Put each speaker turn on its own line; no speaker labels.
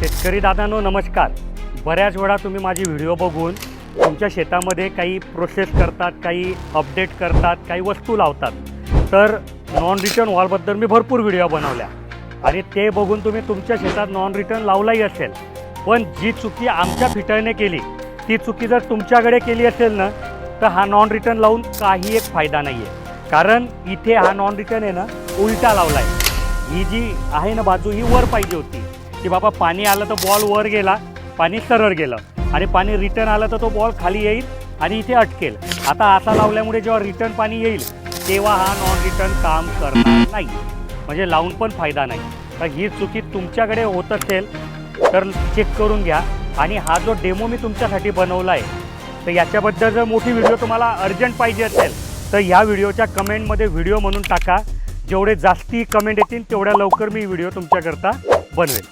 शेतकरी दादांनो नमस्कार. बऱ्याच वेळा तुम्ही माझी व्हिडिओ बघून तुमच्या शेतामध्ये काही प्रोसेस करतात, काही अपडेट करतात, काही वस्तू लावतात. तर नॉन रिटर्न वॉलबद्दल मी भरपूर व्हिडिओ बनवल्या आणि ते बघून तुम्ही तुमच्या शेतात नॉन रिटर्न लावलाही असेल. पण जी चुकी आमच्या फिटरने केली ती चुकी जर तुमच्याकडे केली असेल ना तर हा नॉन रिटर्न लावून काही एक फायदा नाही आहे. कारण इथे हा नॉन रिटर्न आहे ना उलटा लावला आहे. ही जी आहे ना बाजू ही वर पाहिजे होती की बाबा पाणी आलं तर बॉल वर गेला, पाणी सरळ गेलं आणि पाणी रिटर्न आलं तर तो बॉल खाली येईल आणि इथे अटकेल. आता असा लावल्यामुळे जेव्हा रिटर्न पाणी येईल तेव्हा हा नॉन रिटर्न काम करणार नाही, म्हणजे लावून पण फायदा नाही. तर ही चुकी तुमच्याकडे होत असेल तर चेक करून घ्या. आणि हा जो डेमो मी तुमच्यासाठी बनवला आहे तर याच्याबद्दल जर मोठी व्हिडिओ तुम्हाला अर्जंट पाहिजे असेल तर ह्या व्हिडिओच्या कमेंटमध्ये व्हिडिओ म्हणून टाका. जेवढे जास्ती कमेंट येतील तेवढ्या लवकर मी व्हिडिओ तुमच्याकरता बनवेल.